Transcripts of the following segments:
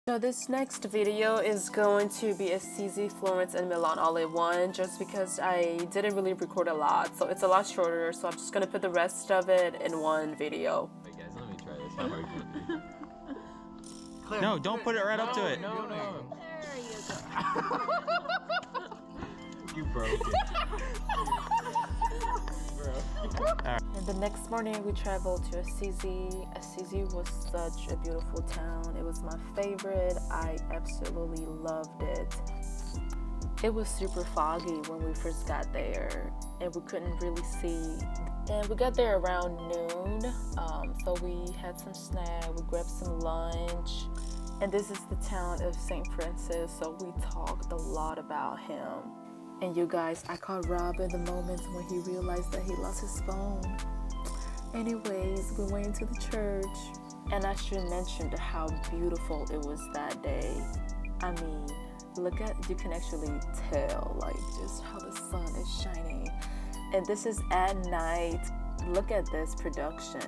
So this next video is going to be Assisi, Florence, and Milan all in one, just because I didn't really record a lot, so it's a lot shorter, so I'm just gonna put the rest of it in one video. Wait guys, let me try this. How hard can it be? Claire, No, don't put it right up to it. No. There you go. You broke it. And the next morning we traveled to Assisi. Assisi was such a beautiful town. It was my favorite. I absolutely loved it. It was super foggy when we first got there and we couldn't really see. And we got there around noon, so we had some snack, we grabbed some lunch. And this is the town of St. Francis, so we talked a lot about him. And you guys, I caught Rob in the moment when he realized that he lost his phone. Anyways, we went into the church, and I should mention how beautiful it was that day. I mean, look at, you can actually tell like just how the sun is shining. And this is at night. Look at this production.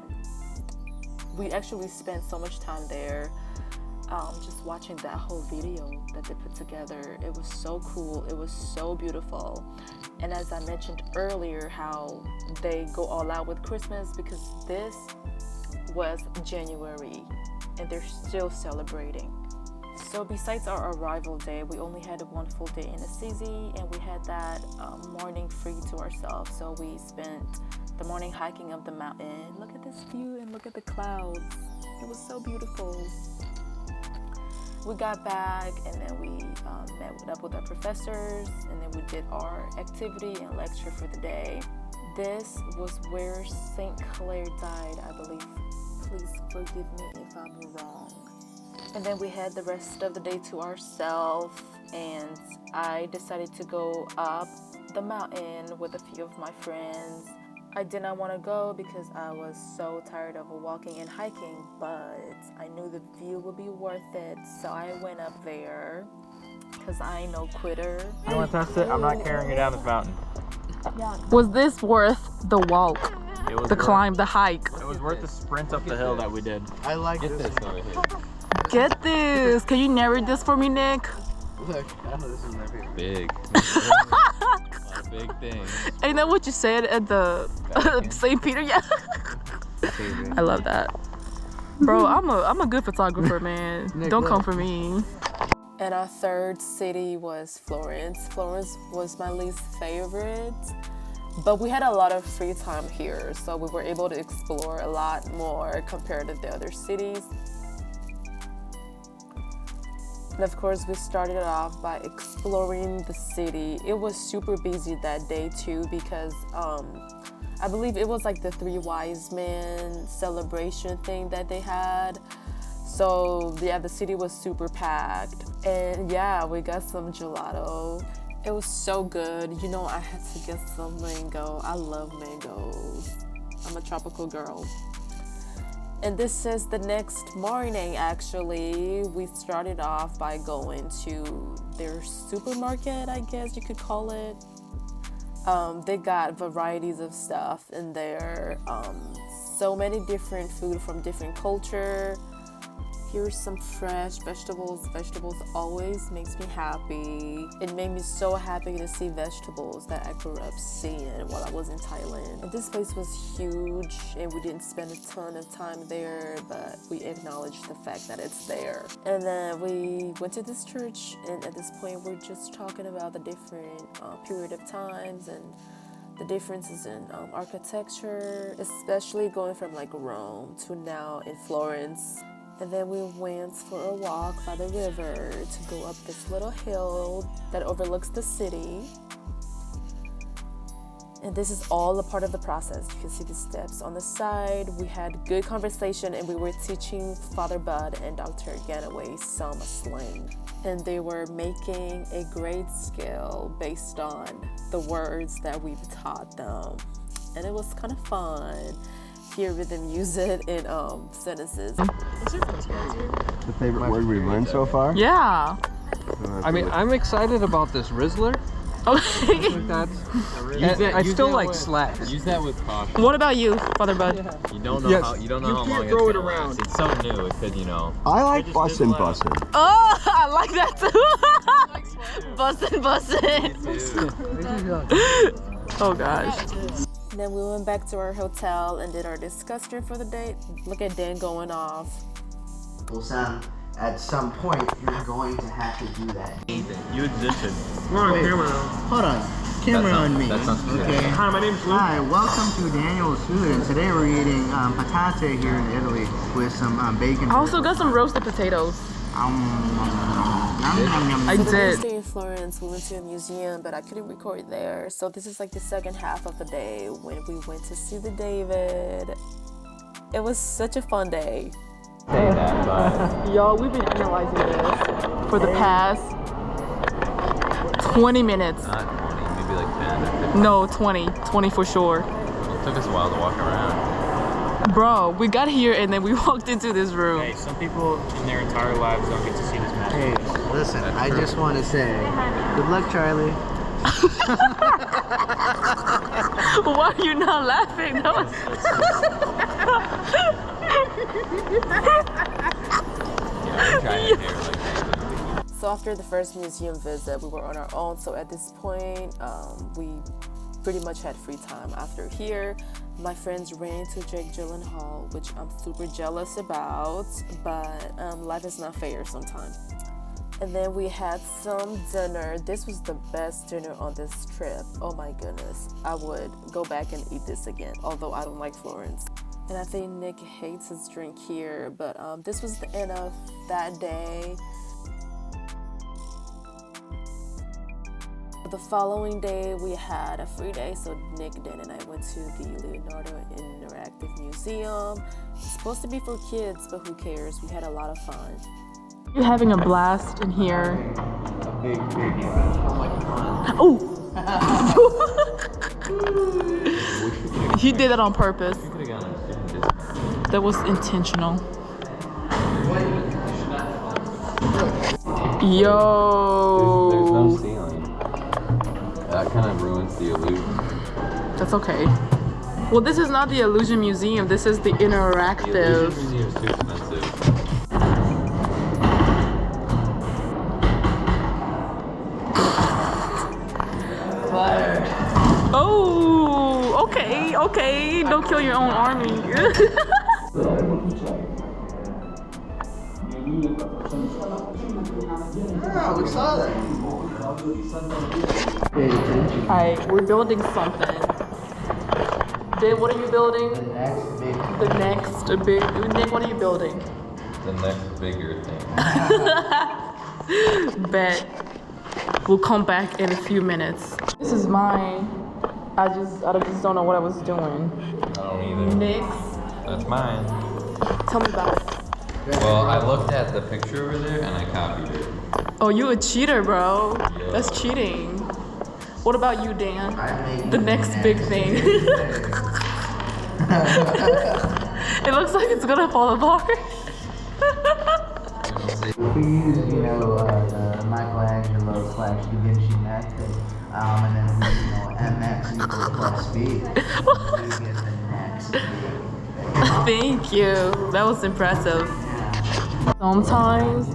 We actually spent so much time there. Just watching that whole video that they put together. It was so cool, it was so beautiful. And as I mentioned earlier, how they go all out with Christmas, because this was January and they're still celebrating. So besides our arrival day, we only had one full day in Assisi, and we had that morning free to ourselves. So we spent the morning hiking up the mountain. Look at this view and look at the clouds. It was so beautiful. We got back, and then we met up with our professors, and then we did our activity and lecture for the day. This was where St. Clair died, I believe. Please forgive me if I'm wrong. And then we had the rest of the day to ourselves, and I decided to go up the mountain with a few of my friends. I did not want to go because I was so tired of walking and hiking, but I knew the view would be worth it, so I went up there because I ain't no quitter. I want to test it. I'm not carrying you down this mountain. Was this worth the walk, It was the climb, the hike? It was worth the sprint up the hill that we did. I like Get this over here. Get this! Can you narrate this for me, Nick? Look, I know this is my favorite. Big. A big thing. Ain't that what you said at the St. Peter? Yeah. I love that. Bro, I'm a good photographer, man. Nick, Don't look. come for me. And our third city was Florence. Florence was my least favorite, but we had a lot of free time here, so we were able to explore a lot more compared to the other cities. And of course, we started off by exploring the city. It was super busy that day too, because I believe it was like the Three Wise Men celebration thing that they had. So yeah, the city was super packed. And yeah, we got some gelato. It was so good. You know, I had to get some mango. I love mangoes. I'm a tropical girl. And this is the next morning, actually. We started off by going to their supermarket, I guess you could call it. They got varieties of stuff in there. So many different food from different culture. Here's some fresh vegetables. Vegetables always makes me happy. It made me so happy to see vegetables that I grew up seeing while I was in Thailand. And this place was huge, and we didn't spend a ton of time there, but we acknowledged the fact that it's there. And then we went to this church, and at this point we're just talking about the different period of times and the differences in architecture, especially going from like Rome to now in Florence. And then we went for a walk by the river to go up this little hill that overlooks the city. And this is all a part of the process. You can see the steps on the side. We had good conversation, and we were teaching Father Bud and Dr. Ganaway some slang. And they were making a grade scale based on the words that we've taught them. And it was kind of fun. Hearing them use it in sentences. What's your first word here? The favorite word we've learned so far? Yeah. I mean, I'm excited about this Rizzler. Okay. That's. I still like slacks. Use that with caution. What about you, Father Bud? You don't know Yes. how how long can't it's throw it gonna around. last. It's so new. It could, you know. I like just bustin' fizzle out. bussin'. Oh, I like that too. Bustin'. Oh gosh. Then we went back to our hotel and did our discussion for the day. Look at Dan going off. Well, Sam, at some point, you're going to have to do that. You existed. We're on Wait. camera now. Hold on. Camera on me. That sounds good. Okay. Hi, my name's Luke. Hi, welcome to Daniel's Food, and today we're eating patate here in Italy with some bacon. I also got some roasted potatoes. I I did. did. First day in Florence, we went to a museum, but I couldn't record there. So this is like the second half of the day when we went to see the David. It was such a fun day. Say that, but Y'all, we've been analyzing this for the past 20 minutes. not 20, maybe like 10. No, 20 for sure. It took us a while to walk around. Bro, we got here and then we walked into this room. Hey, some people in their entire lives don't get to see this match. Hey, listen, I just want to say, good luck, Charlie. Why are you not laughing? That was... So after the first museum visit, we were on our own. So at this point, we pretty much had free time. After here, my friends ran to Jake Gyllenhaal, which I'm super jealous about, but life is not fair sometimes. And then we had some dinner. This was the best dinner on this trip. Oh my goodness. I would go back and eat this again, although I don't like Florence. And I think Nick hates his drink here, but this was the end of that day. The following day, we had a free day, so Nick, Dan, and I went to the Leonardo Interactive Museum. It's supposed to be for kids, but who cares? We had a lot of fun. You're having a blast in here. Big. Oh! He did that on purpose. That was intentional. There's no Yo! ceiling. That kind of ruins the illusion. That's okay. Well, this is not the Illusion Museum. This is the The interactive. illusion museum is too expensive. Oh, okay. Don't kill your own army. Yeah, we saw that. Alright, we're building something. Dan, what are you building? The next big. Nick, what are you building? The next bigger thing. Bet. We'll come back in a few minutes. This is mine. I just don't know what I was doing. I don't either. Nick's. That's mine. Tell me about it. Well, I looked at the picture over there and I copied it. Oh, you a cheater, bro. Yeah. That's cheating. What about you, Dan? The The next big thing. It looks like it's gonna fall apart. We use, the Michelangelo / Da Vinci method, and then we, mx equals plus b. We get the next big thing. Thank you. That was impressive. Sometimes,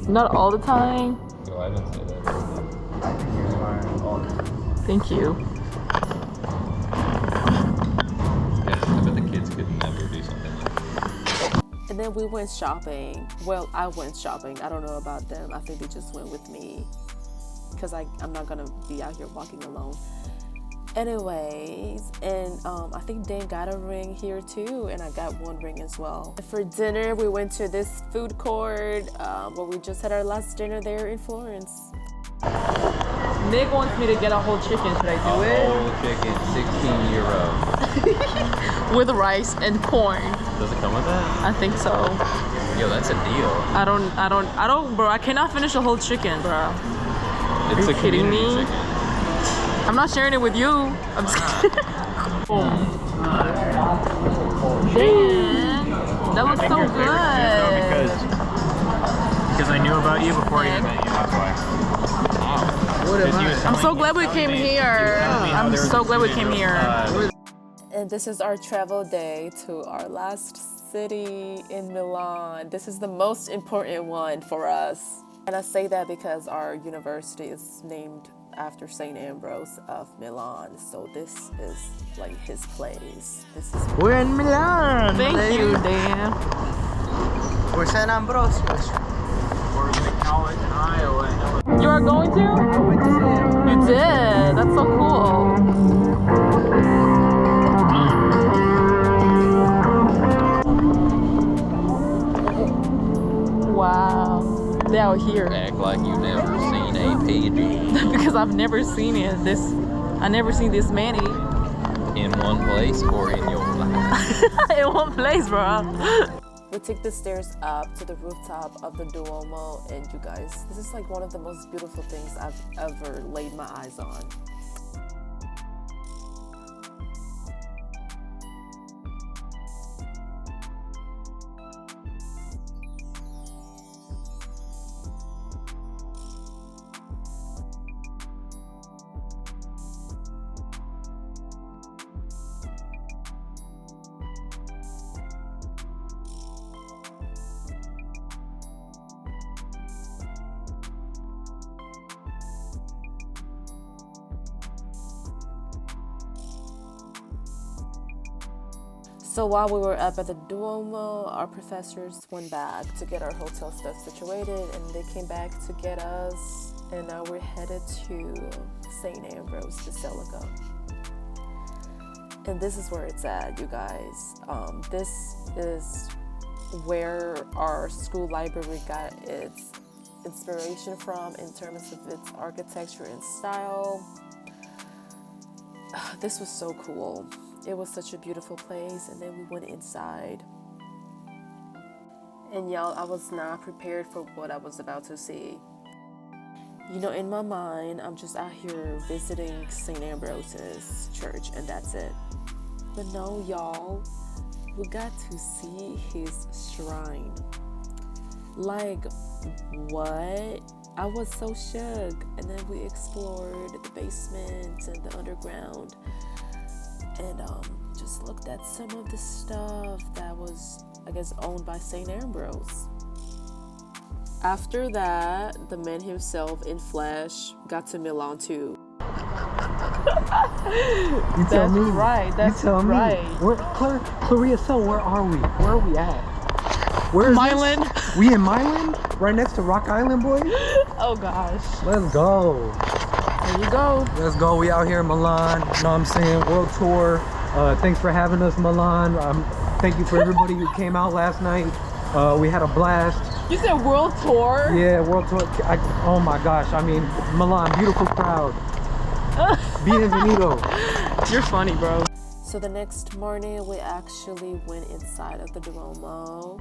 not all the time. No, I didn't say that. I think you're smart all the time. Thank you. Yeah, I bet the kids could never do something like that. And then we went shopping. Well, I went shopping. I don't know about them. I think they just went with me because I'm not gonna be out here walking alone. Anyways, and I think Dan got a ring here too, and I got one ring as well. For dinner, we went to this food court where we just had our last dinner there in Florence. Nick wants me to get a whole chicken. Should I do Whole chicken, 16 euro. it? With rice and corn. Does it come with that? I think so. Yo, that's a deal. I don't, bro. I cannot finish a whole chicken, bro. It's you a kidding community me? chicken. I'm not sharing it with you. I'm just kidding. Dan, that looks so good. Because I knew about you before I even met you, that's why. I'm so glad we came here. I'm so glad we came here. And this is our travel day to our last city in Milan. This is the most important one for us. And I say that because our university is named after St. Ambrose of Milan. So this is like his place. This is We're in Milan. Thank you, Dan. We're St. Ambrosius. We're in college in Iowa. You are going to? You did. That's so cool. Wow. They out here. Act like you never seen a pigeon Because I've never seen it. I never seen this many in one place or in your life. in one place, bro. We take the stairs up to the rooftop of the Duomo, and you guys, this is like one of the most beautiful things I've ever laid my eyes on. So while we were up at the Duomo, our professors went back to get our hotel stuff situated, and they came back to get us, and now we're headed to St. Ambrose Basilica. And this is where it's at, you guys. This is where our school library got its inspiration from in terms of its architecture and style. This was so cool. It was such a beautiful place, and then we went inside. And y'all, I was not prepared for what I was about to see. You know, in my mind, I'm just out here visiting St. Ambrose's church, and that's it. But no, y'all, we got to see his shrine. Like, what? I was so shook. And then we explored the basement and the underground, and just looked at some of the stuff that was, I guess, owned by St. Ambrose. After that, the man himself in flesh got to Milan too. You tell me. Right. That's you tell right. me. Clarissa, where are we? Where are we at? Where is Milan. this? We in Milan? Right next to Rock Island, boys? Oh gosh. Let's go. There you go. Let's go. We out here in Milan. You know what I'm saying? World tour. Thanks for having us, Milan. Thank you for everybody who came out last night. We had a blast. You said world tour? Yeah, world tour. Oh my gosh. I mean, Milan, beautiful crowd. Bienvenido. You're funny, bro. So the next morning, we actually went inside of the Duomo.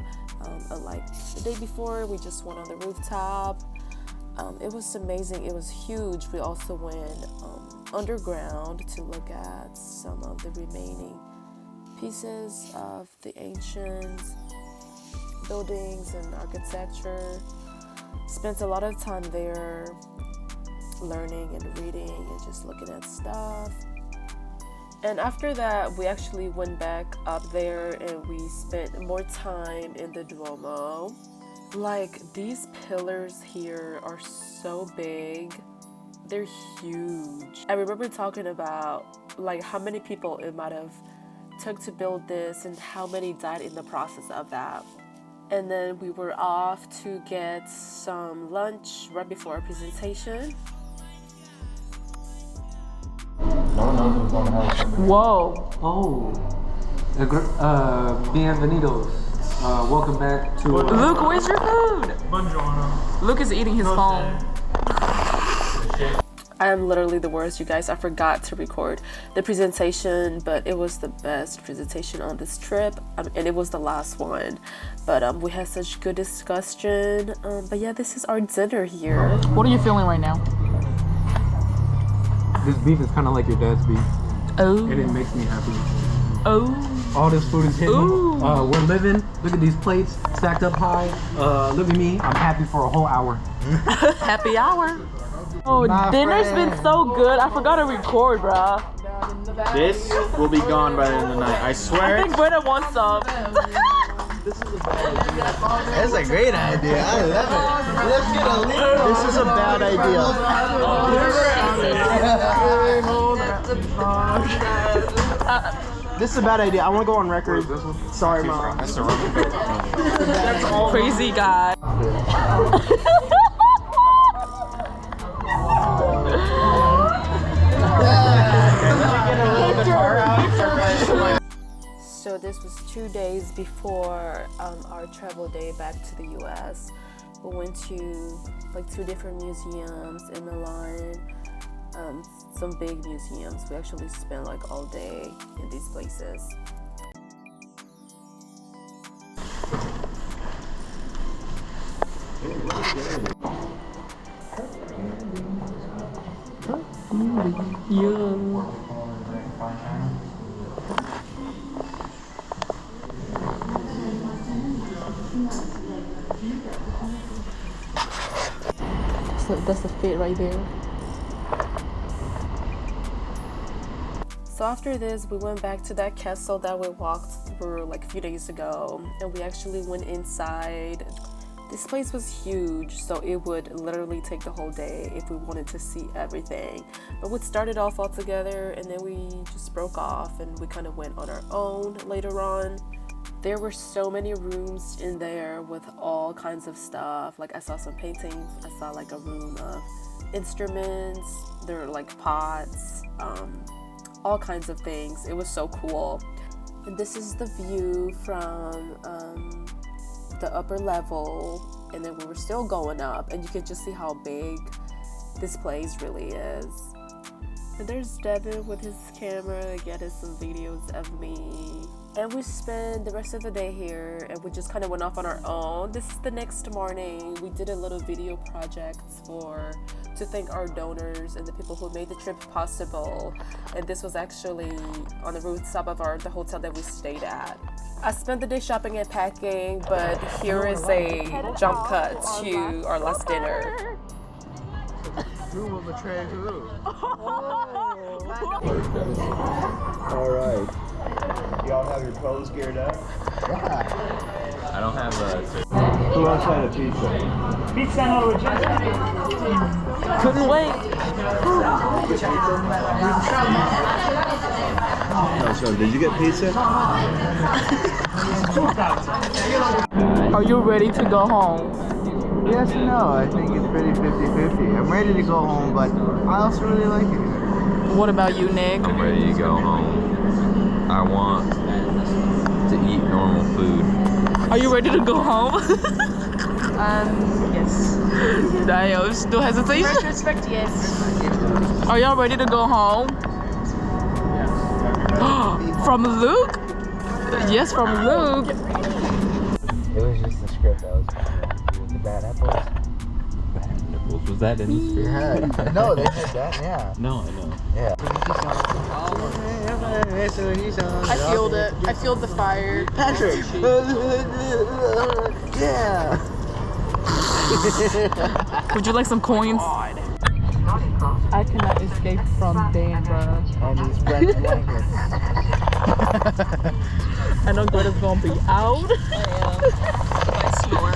Like the day before, we just went on the rooftop. It was amazing. It was huge. We also went underground to look at some of the remaining pieces of the ancient buildings and architecture. Spent a lot of time there learning and reading and just looking at stuff. And after that, we actually went back up there and we spent more time in the Duomo. Like, these pillars here are so big. They're huge. I remember talking about like how many people it might have took to build this and how many died in the process of that. And then we were off to get some lunch right before our presentation. Whoa. Oh. Bienvenidos. Welcome back to... Luke, where's your food? Buongiorno. Luke is eating his phone. I am literally the worst, you guys. I forgot to record the presentation, but it was the best presentation on this trip, and it was the last one. But we had such good discussion. But yeah, this is our dinner here. What are you feeling right now? This beef is kind of like your dad's beef. Oh. And it makes me happy. Oh. All this food is hitting. Ooh. We're living. Look at these plates stacked up high. Look at me. I'm happy for a whole hour. Happy hour. Oh, My dinner's friend. been so good. I forgot to record, bruh. This will be gone by the end of the night. I swear I it. think Brennan wants some. That's a great idea. I love it. Let's get a lead. This is a bad idea. This is a bad idea. I want to go on record. Sorry, Mom. Crazy guy. So this was 2 days before our travel day back to the US. We went to like 2 different museums in Milan, some big museums. We actually spent like all day in these places. So that's the fit right there. So after this, we went back to that castle that we walked through like a few days ago, and we actually went inside. This place was huge, so it would literally take the whole day if we wanted to see everything. But we started off all together, and then we just broke off, and we kind of went on our own later on. There were so many rooms in there with all kinds of stuff. Like I saw some paintings, I saw like a room of instruments, there were like pots, all kinds of things. It was so cool. And this is the view from the upper level, and then we were still going up, and you could just see how big this place really is. And there's Devin with his camera getting some videos of me. And we spent the rest of the day here, and we just kind of went off on our own. This is the next morning. We did a little video project to thank our donors and the people who made the trip possible. And this was actually on the rooftop of the hotel that we stayed at. I spent the day shopping and packing, but here is a jump cut to our last dinner. Who will betray who? All right. Y'all have your clothes geared up? I don't have a. Who else had a pizza? Couldn't wait. No, so did you get pizza? Are you ready to go home? Yes and no. I think it's pretty 50-50. I'm ready to go home, but I also really like it here. What about you, Nick? I'm ready to go home. I want to eat normal food. Are you ready to go home? Yes. Dio, still hesitation? Retrospect, yes. Are y'all ready to go home? From Luke? Yes, from Luke. It was just the script that was with the bad apples. Nipples, was that in the script? Yeah. No, they said that, yeah. No, I know. Yeah. I feel it. I feel the fire. Patrick! Yeah! Would you like some coins? I cannot escape from Dan, bro. And these red blankets. I know Greta's gonna be out. I snore.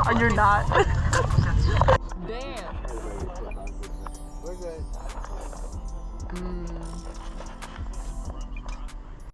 Or you're not. Damn. We're good.